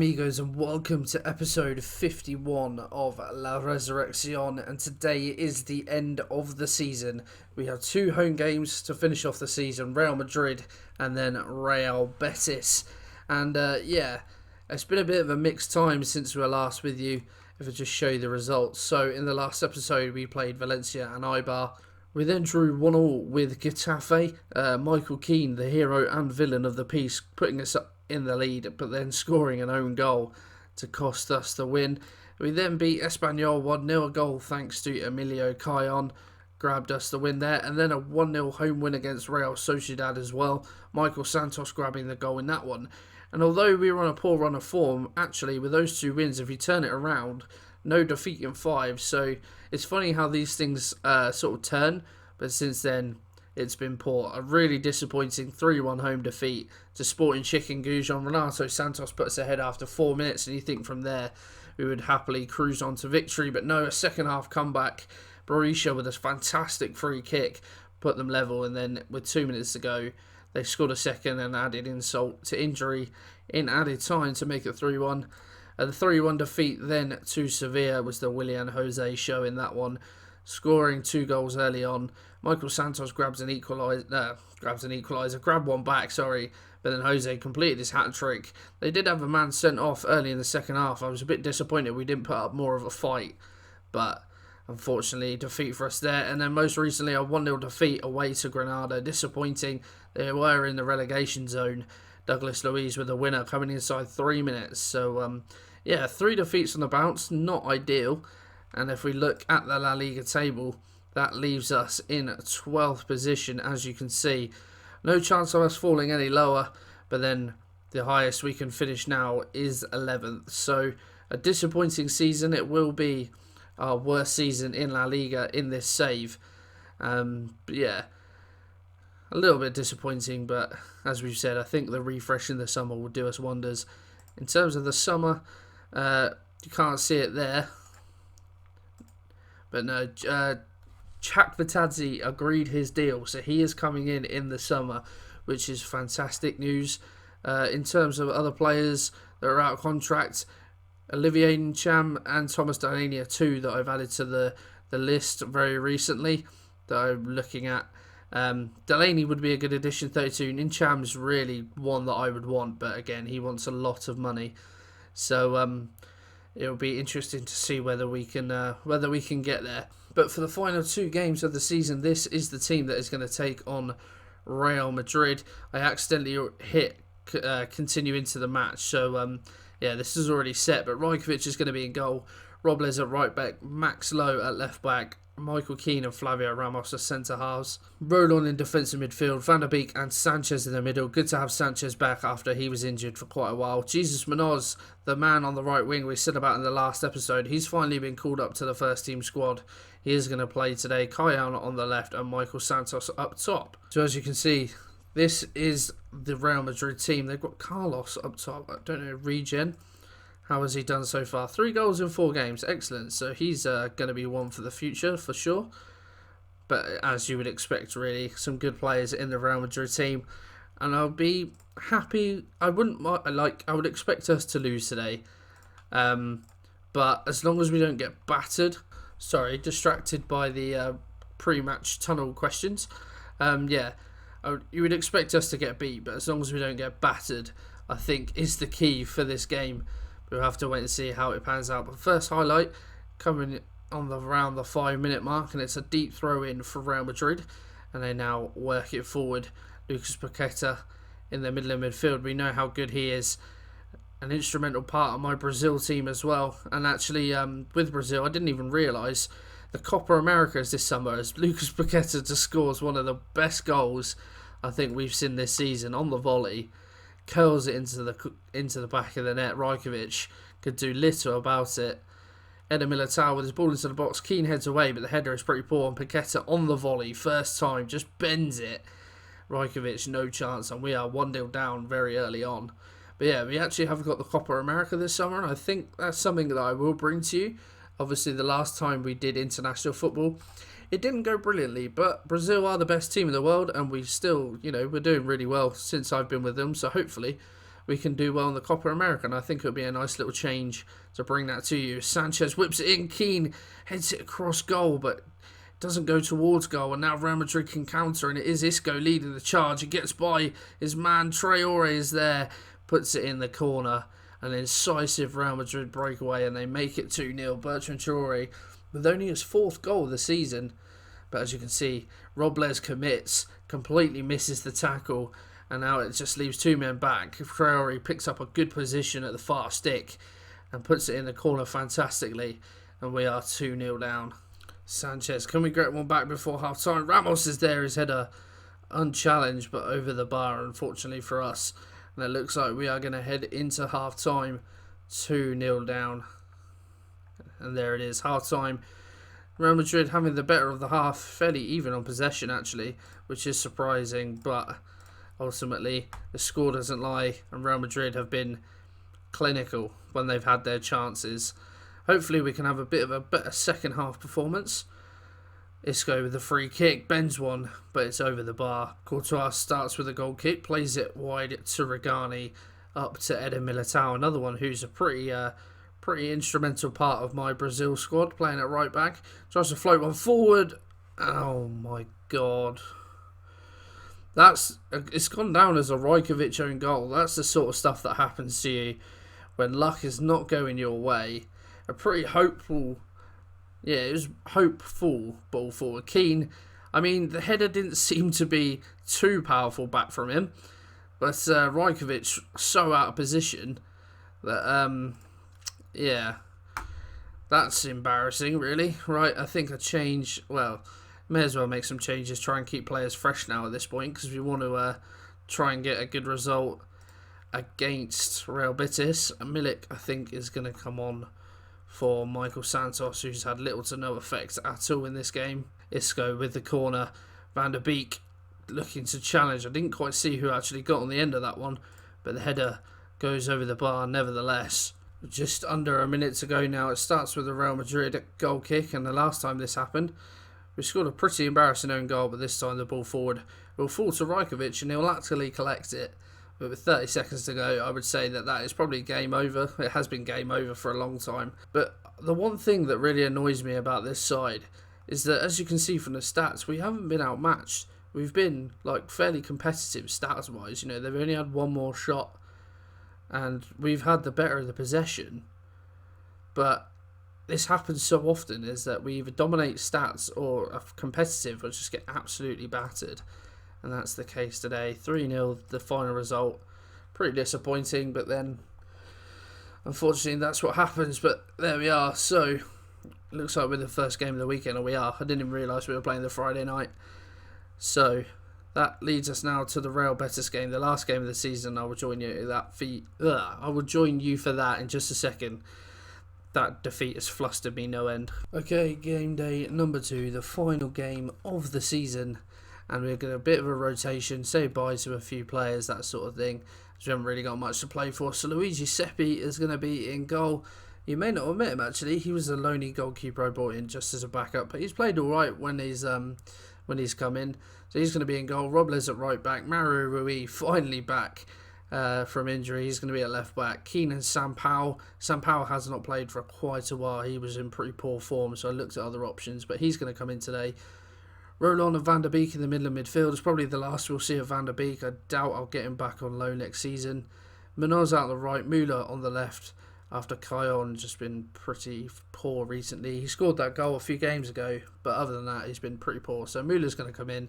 amigos, and welcome to episode 51 of La Resurreccion, and today is the end of the season. We have two home games to finish off the season, Real Madrid and then Real Betis. And it's been a bit of a mixed time since we were last with you, if I just show you the results. So in the last episode we played Valencia and Eibar. We then drew 1-1 with Getafe, Michael Keane, the hero and villain of the piece, putting us up in the lead, but then scoring an own goal to cost us the win. We then beat Espanyol 1-0, a goal thanks to Emilio Caion, grabbed us the win there, and then a 1-0 home win against Real Sociedad as well, Michael Santos grabbing the goal in that one. And although we were on a poor run of form, actually with those two wins, if you turn it around, no defeat in 5, so it's funny how these things sort of turn, but since then it's been poor. A really disappointing 3-1 home defeat to Sporting Chicken Goujon. Renato Santos put us ahead after 4 minutes, and you think from there we would happily cruise on to victory, but no, a second half comeback. Barisha with a fantastic free kick put them level, and then with 2 minutes to go they scored a second and added insult to injury in added time to make it 3-1. The 3-1 defeat then to Sevilla was the Willian Jose show in that one, scoring 2 goals early on. Michael Santos grabbed one back, but then Jose completed his hat-trick. They did have a man sent off early in the second half. I was a bit disappointed we didn't put up more of a fight, but unfortunately defeat for us there. And then most recently a 1-0 defeat away to Granada. Disappointing, they were in the relegation zone. Douglas Luiz with the winner coming inside 3 minutes. So 3 defeats on the bounce, not ideal. And if we look at the La Liga table, that leaves us in 12th position, as you can see. No chance of us falling any lower, but then the highest we can finish now is 11th. So a disappointing season. It will be our worst season in La Liga in this save. A little bit disappointing, but as we've said, I think the refresh in the summer will do us wonders. In terms of the summer, you can't see it there. But no, Chak Vitadze agreed his deal, so he is coming in the summer, which is fantastic news. In terms of other players that are out of contract, Olivier Ncham and Thomas Delaney are 2 that I've added to the list very recently that I'm looking at. Delaney would be a good addition, 32. Ncham's really one that I would want, but again, he wants a lot of money. So it'll be interesting to see whether we can get there. But for the final 2 games of the season, this is the team that is going to take on Real Madrid. I accidentally hit continue into the match, so this is already set. But Rajkovic is going to be in goal, Robles at right back, Max Lowe at left back, Michael Keane and Flavio Ramos as centre halves, Rolon in defensive midfield, Van der Beek and Sanchez in the middle. Good to have Sanchez back after he was injured for quite a while. Jesus Munoz, the man on the right wing we said about in the last episode, he's finally been called up to the first team squad. He is going to play today. Caion on the left and Michael Santos up top. So as you can see, this is the Real Madrid team. They've got Carlos up top. I don't know, regen. How has he done so far? 3 goals in 4 games. Excellent. So he's going to be one for the future, for sure. But as you would expect, really, some good players in the Real Madrid team. And I'll be happy. I would expect us to lose today. But as long as we don't get battered. Sorry, distracted by the pre-match tunnel questions. You would expect us to get beat. But as long as we don't get battered, I think is the key for this game. We'll have to wait and see how it pans out. But first highlight coming on around the 5-minute mark, and it's a deep throw in for Real Madrid, and they now work it forward. Lucas Paqueta in the middle of midfield. We know how good he is. An instrumental part of my Brazil team as well. And actually, with Brazil, I didn't even realise the Copa Americas this summer, as Lucas Paqueta just scores one of the best goals I think we've seen this season on the volley. Curls it into the back of the net. Rajkovic could do little about it. Eder Militao with his ball into the box. Keane heads away, but the header is pretty poor. And Paqueta on the volley, first time, just bends it. Rajkovic, no chance, and we are 1-0 down very early on. But yeah, we actually have got the Copa America this summer, and I think that's something that I will bring to you. Obviously, the last time we did international football, it didn't go brilliantly, but Brazil are the best team in the world, and we still, we're doing really well since I've been with them, so hopefully we can do well in the Copa America, and I think it'll be a nice little change to bring that to you. Sanchez whips it in, Keane heads it across goal, but doesn't go towards goal, and now Real Madrid can counter, and it is Isco leading the charge. He gets by his man, Traore is there, puts it in the corner. An incisive Real Madrid breakaway, and they make it 2-0. Bertrand Traore with only his 4th goal of the season. But as you can see, Robles commits, completely misses the tackle, and now it just leaves 2 men back. Traore picks up a good position at the far stick and puts it in the corner fantastically, and we are 2-0 down. Sanchez, can we get one back before half time? Ramos is there, his header unchallenged but over the bar, unfortunately for us. And it looks like we are going to head into half time 2-0 down. And there it is, half time. Real Madrid having the better of the half, fairly even on possession actually, which is surprising, but ultimately the score doesn't lie, and Real Madrid have been clinical when they've had their chances. Hopefully we can have a bit of a better second half performance. Isco with the free kick, bends one, but it's over the bar. Courtois starts with a goal kick, plays it wide to Regani, up to Eder Militao, another one who's a pretty instrumental part of my Brazil squad, playing at right back. Tries to float one forward. Oh my god. It's gone down as a Rajkovic own goal. That's the sort of stuff that happens to you when luck is not going your way. A pretty hopeful, it was hopeful ball forward. Keane, I mean, the header didn't seem to be too powerful back from him, but Rajkovic so out of position that, that's embarrassing, really. Right, I think may as well make some changes, try and keep players fresh now at this point, because we want to try and get a good result against Real Betis. Milik, I think, is going to come on for Michael Santos, who's had little to no effect at all in this game. Isco with the corner. Van der Beek looking to challenge. I didn't quite see who actually got on the end of that one, but the header goes over the bar nevertheless. Just under a minute to go now. It starts with a Real Madrid goal kick, and the last time this happened, we scored a pretty embarrassing own goal, but this time the ball forward will fall to Rajkovic, and he'll actually collect it. But with 30 seconds to go, I would say that is probably game over. It has been game over for a long time. But the one thing that really annoys me about this side is that, as you can see from the stats, we haven't been outmatched. We've been fairly competitive stats-wise. They've only had one more shot, and we've had the better of the possession. But this happens so often, is that we either dominate stats or are competitive or just get absolutely battered. And that's the case today. 3-0, the final result. Pretty disappointing, but then unfortunately that's what happens. But there we are. So it looks like we're the first game of the weekend, or we are. I didn't even realise we were playing the Friday night. So that leads us now to the Real Betis game, the last game of the season. I will join you for that in just a second. That defeat has flustered me no end. Okay, game day number 2, the final game of the season. And we're going to a bit of a rotation, say bye to a few players, that sort of thing. We haven't really got much to play for. So Luigi Seppi is going to be in goal. You may not have met him actually. He was a lonely goalkeeper I brought in just as a backup, but he's played all right when he's come in. So he's going to be in goal. Robles at right back. Mario Rui finally back from injury. He's going to be at left back. Keane and Sampaio. Sampaio has not played for quite a while. He was in pretty poor form, so I looked at other options, but he's going to come in today. Roland and Van der Beek in the middle of midfield. It's probably the last we'll see of Van der Beek. I doubt I'll get him back on loan next season. Munoz out the right, Müller on the left, after Cajon just been pretty poor recently. He scored that goal a few games ago, but other than that, he's been pretty poor. So Müller's going to come in.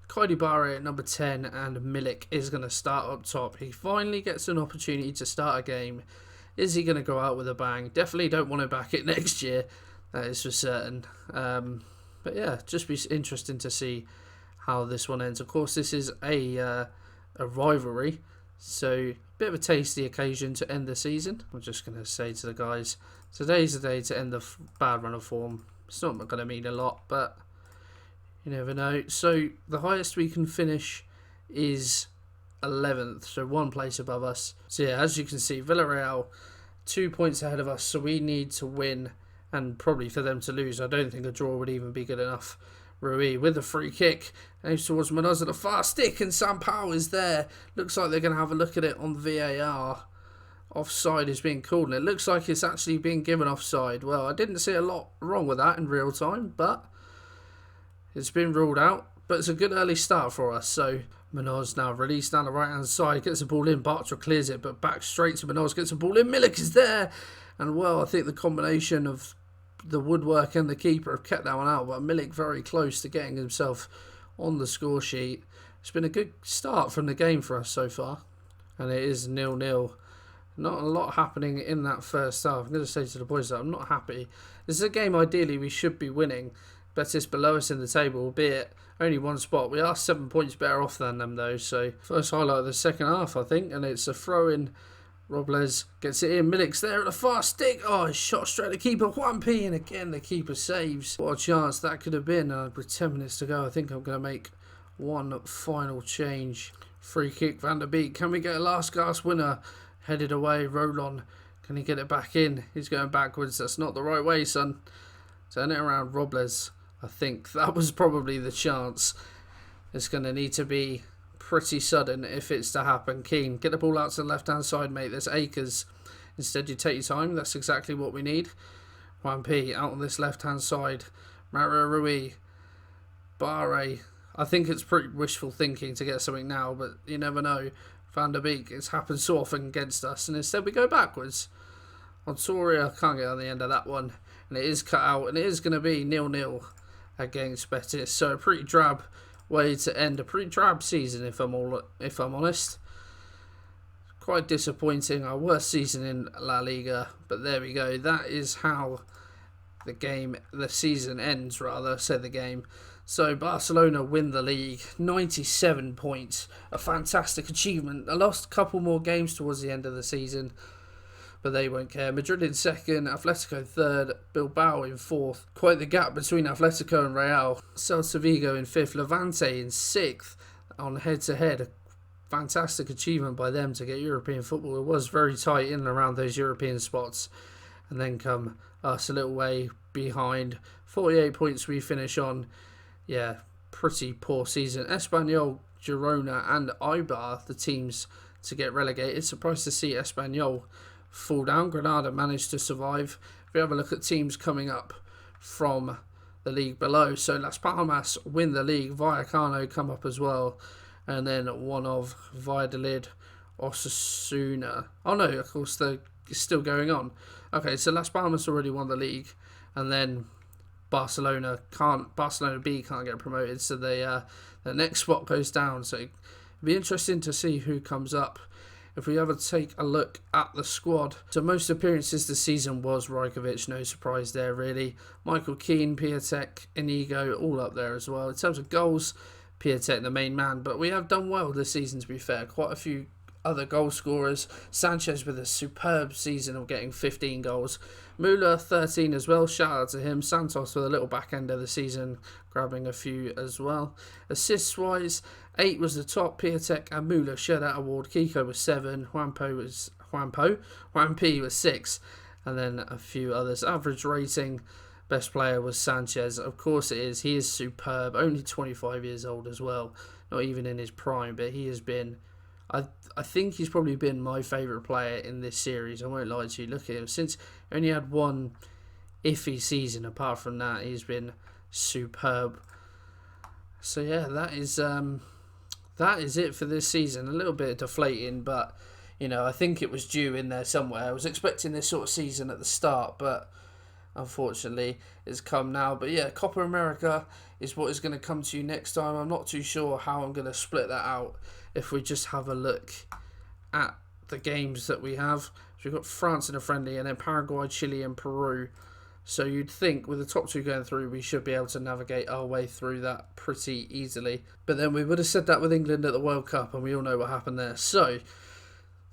Kaidi Barre at number 10, and Milik is going to start up top. He finally gets an opportunity to start a game. Is he going to go out with a bang? Definitely don't want to back it next year. That is for certain. But yeah, just be interesting to see how this one ends. Of course, this is a rivalry, so a bit of a tasty occasion to end the season. I'm just going to say to the guys, today's the day to end the bad run of form. It's not going to mean a lot, but you never know. So the highest we can finish is 11th, so one place above us. So yeah, as you can see, Villarreal 2 points ahead of us, so we need to win, and probably for them to lose. I don't think a draw would even be good enough. Rui with the free kick. Aims towards Munoz at the far stick, and Sampaio is there. Looks like they're going to have a look at it on VAR. Offside is being called, and it looks like it's actually being given offside. Well, I didn't see a lot wrong with that in real time, but it's been ruled out. But it's a good early start for us. So Munoz now released down the right hand side, gets the ball in. Bartra clears it, but back straight to Munoz, gets the ball in. Milik is there, and well, I think the combination of the woodwork and the keeper have kept that one out, but Milik very close to getting himself on the score sheet. It's been a good start from the game for us so far, and it is 0-0. Not a lot happening in that first half. I'm going to say to the boys that I'm not happy. This is a game ideally we should be winning. Betis below us in the table, albeit only one spot. We are 7 points better off than them though. So first highlight of the second half, I think, and it's a throw in. Robles gets it in. Milik's there at the far stick. Oh, it's shot straight at the keeper. 1p, and again the keeper saves. What a chance that could have been. With 10 minutes to go, I think I'm going to make one final change. Free kick, Van der Beek. Can we get a last gasp winner? Headed away, Rolon. Can he get it back in? He's going backwards. That's not the right way, son. Turn it around, Robles. I think that was probably the chance. It's going to need to be pretty sudden if it's to happen. Keane, get the ball out to the left-hand side, mate. There's acres. Instead, you take your time. That's exactly what we need. 1p out on this left-hand side. Mario Rui. Barre. I think it's pretty wishful thinking to get something now, but you never know. Van der Beek, it's happened so often against us, and instead we go backwards. Onsoria can't get on the end of that one, and it is cut out, and it is going to be 0-0 against Betis. So a pretty drab way to end a pretty drab season, if I'm honest. Quite disappointing. Our worst season in La Liga, but there we go. That is how the season ends, rather. Say the game. So Barcelona win the league, 97 points, a fantastic achievement. I lost a couple more games towards the end of the season, but they won't care. Madrid in second, Atletico third, Bilbao in fourth. Quite the gap between Atletico and Real. Celta Vigo in fifth, Levante in sixth on head-to-head. A fantastic achievement by them to get European football. It was very tight in and around those European spots. And then come us a little way behind. 48 points we finish on. Yeah, pretty poor season. Espanyol, Girona and Eibar, the teams to get relegated. Surprised to see Espanyol fall down. Granada managed to survive. If we have a look at teams coming up from the league below. So Las Palmas win the league. Vallecano come up as well. And then one of Valladolid, Osasuna. Oh no, of course they're still going on. Okay, so Las Palmas already won the league. And then Barcelona B can't get promoted, so the next spot goes down. So it'd be interesting to see who comes up. If we ever take a look at the squad, so most appearances this season was Rajkovic, no surprise there really. Michael Keane, Piatek, Inigo, all up there as well. In terms of goals, Piatek the main man, but we have done well this season to be fair. Quite a few other goal scorers. Sanchez with a superb season of getting 15 goals. Müller 13 as well, shout out to him. Santos with a little back end of the season, grabbing a few as well. Assists wise, 8 was the top. Piatek and Müller shared that award. Kiko was 7, Juanpi was 6, and then a few others. Average rating, best player was Sanchez. Of course it is, he is superb, only 25 years old as well, not even in his prime, but he has been, I think he's probably been my favourite player in this series. I won't lie to you. Look at him. Since he only had one iffy season, apart from that, he's been superb. So yeah, that is it for this season. A little bit deflating, but you know, I think it was due in there somewhere. I was expecting this sort of season at the start, but unfortunately it's come now. But yeah, Copa America is what is going to come to you next time. I'm not too sure how I'm going to split that out. If we just have a look at the games that we have. So we've got France in a friendly, and then Paraguay, Chile and Peru. So you'd think with the top two going through, we should be able to navigate our way through that pretty easily. But then we would have said that with England at the World Cup, and we all know what happened there. So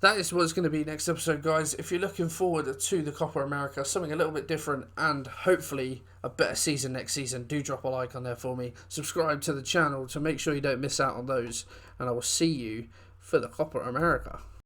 that is what's going to be next episode, guys. If you're looking forward to the Copa America, something a little bit different and hopefully a better season next season, do drop a like on there for me. Subscribe to the channel to make sure you don't miss out on those. And I will see you for the Copa America.